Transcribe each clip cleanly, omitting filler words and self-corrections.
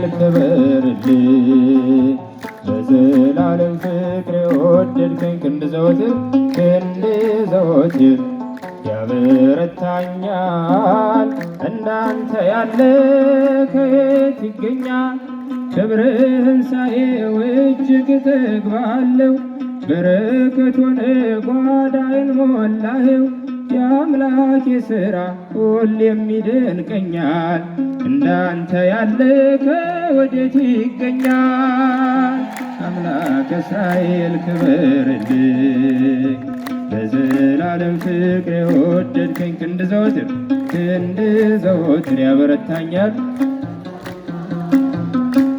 ልክበርልኝ ለዘላለም ፍቅር የወደድከኝ ክንድ ዘወትር ያበረታኛል። እንዳንተ ያለ ከየት ይገኛል? ክብርህን ሳየው እጅግ እጠግባለሁ። በረከቱን ጓዳዬን ሞላኸው። የአምላኬ ሥራ ሁሌም ይደንቀኛል። እንዳንተ ያለ ከወዴት ይገኛል? አምላክ እስራኤል ክበርልኝ ለዘላለም ፍቅር የወደድከኝ ክንድ ዘወትር ያበረታኛል።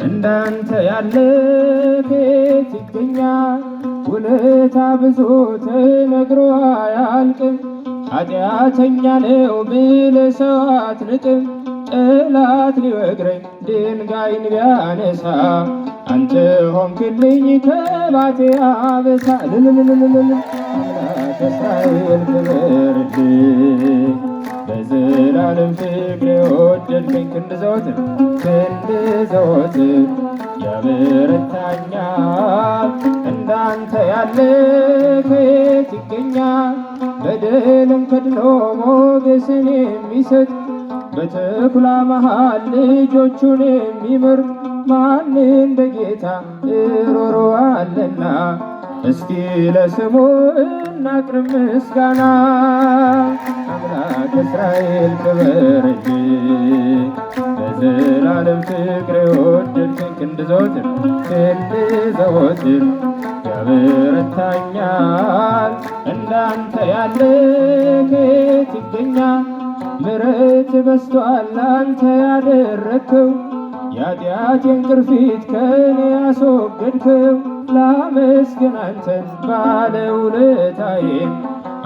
እንዳንተ ያለ ከየት ይገኛል? ውለታ ብዙ ተነግሮ አያልቅም። ኃጢአተኛ ነው ብለህ ሰው አትንቅም። ጠላት ሊወግረኝ ድንጋይን ቢያነሳ አንተ ሆንክልኝ ከባቴ አበሳ። አምላክ እስራኤል ክበርልኝ በዘላለም ፍቅር የወደድከኝ ክንድ ዘወትር ያበረታኛል። እንዳንተ ያለ ከየት ይገኛል? በደልን ከድኖ ሞገስን የሚሰጥ በተኩላ መሃል ልጆቹን የሚመርጥ ማን እንደ ጌታ ሮሮ አለና? እስኪ ለስሙ እናቅርብ ምስጋና። አምላክ እስራኤል ክበርልኝ በዘላለም ፍቅር የወደድከኝ ክንድ ዘወትር ያበረታኛል። እንዳንተ ያለ ከየት ይገኛል? ምሕረት በዝቶአል አንተ ያደረግከው። የኃጢአቴን ቅርፊት ከኔ ያስወገድከው። ላመስግን አንተን ባለውለታዬን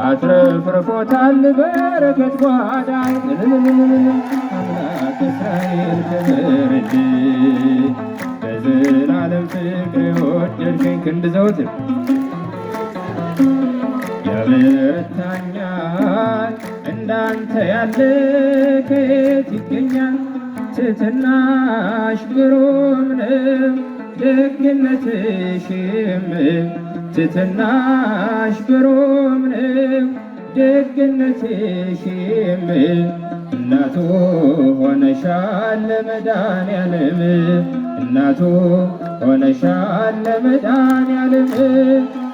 አትረፍርፎታል በረከት ጓዳዬን። አምላክ እስራኤል ክበርልኝ በዘላለም ፍቅር የወደድከኝ ክንድ ዘወትር ያበረታኛል። እንዳንተ ያለ ከየት ይገኛል? ትሕትናሽ ግሩም ነው ደግነትሽም፣ ትሕትናሽ ግሩም ነው ደግነትሽም። እናቱ ሆነሻል ለመድኃኔዓለም፣ እናቱ ሆነሻል ለመድኃኔዓለም።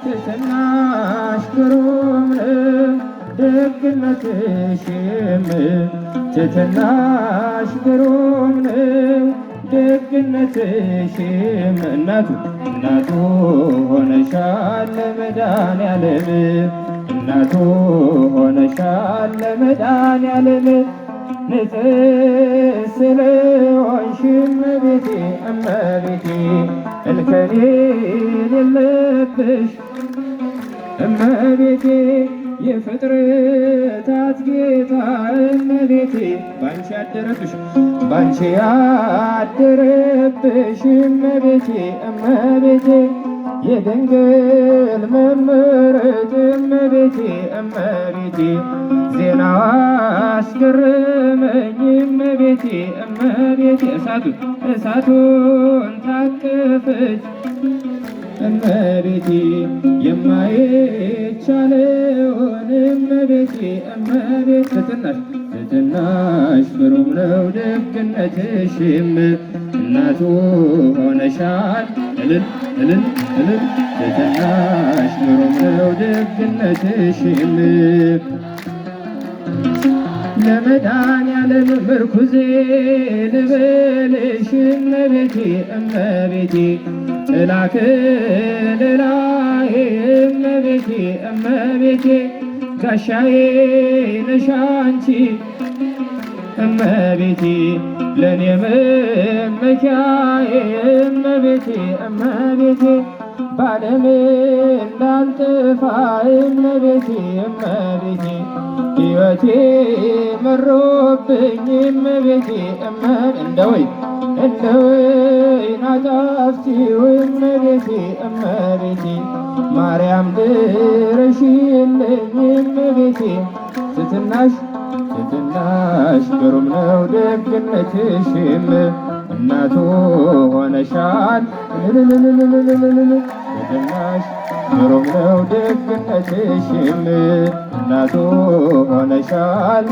ትሕትናሽ ግሩም ነው ደግነትሽም፣ ትሕትናሽ ግሩም ነው ደግነትሽም። እናቱ ሆነሻል ለመድኃኔዓለም፣ እናቱ ሆነሻል ለመድኃኔዓለም። ንጽሕት ስለሆንሽ እመቤቴ እመቤቴ እንከን የሌለብሽ እመቤቴ የፍጥረታት ጌታ እመቤቴ ባንቺ ያደረብሽ እመቤቴ እመቤቴ የድንግል መመረጥ እመቤቴ እመቤቴ ዜናዋ አስገረመኝ እመቤቴ እመቤቴ እሳቱን ታቀፈች እመቤቴ የማይቻለውን እመቤቴ እመቤቴ ትሕትናሽ ግሩም ነው ደግነትሽም። እናቱ ሆነሻል እልል እልል እልል ትሕትናሽ ግሩም ነው ደግነትሽም። ለመድኃኔዓለም ምርኩዜ ልበልሽ እመቤቴ እመቤቴ ጥላ ከለላዬ እመቤቴ እመቤቴ ጋሻዬ ነሽ አንቺ እመቤቴ ለኔ መመኪያዬ እመቤቴ እመቤቴ ባለም እንዳልጠፋ እመቤቴ እመቤቴ ሕይወቴ መሮብኝ እመቤቴ እንደ ወይን አጣፍቲው እመቤቴ እመቤቴ ማርያም ድረሽልኝ እመቤቴ ትሕትናሽ ግሩም ነው ደግነትሽም። እናቱ ሆነሻል ትሕትናሽ ግሩም ነው ደግነትሽም እናቱ ሆነሻል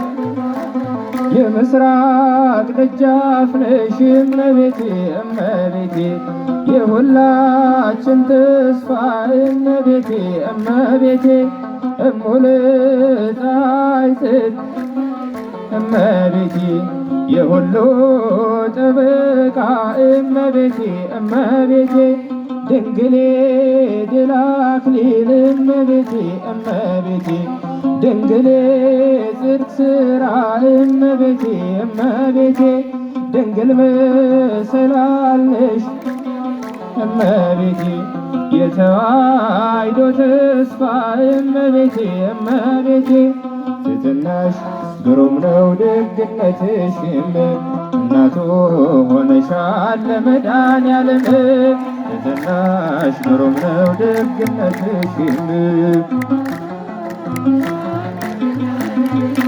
የምስራቅ ደጃፍ ነሽ እመቤቴ እመቤቴ የሁላችን ተስፋ እመቤቴ እመቤቴ እሙልጣይት እመቤቴ የሁሉ ጠበቃ እመቤቴ እመቤቴ ድንግሌ ድል አክሊል እመቤቴ እመቤቴ ድንግሌ ጽድቅ ሥራ እመቤቴ እመቤቴ ድንግል መሰላል ነሽ እመቤቴ የተዋሕዶ ተስፋ እመቤቴ እመቤቴ ትሕትናሽ ግሩም ነው ደግነትሽም እናቱ ሆነሻል ለመድኃኔዓለም ትሕትናሽ ግሩም ነው ደግነትሽም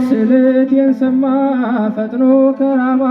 ስእለቴን ሰማ ፈጥኖ ከራማ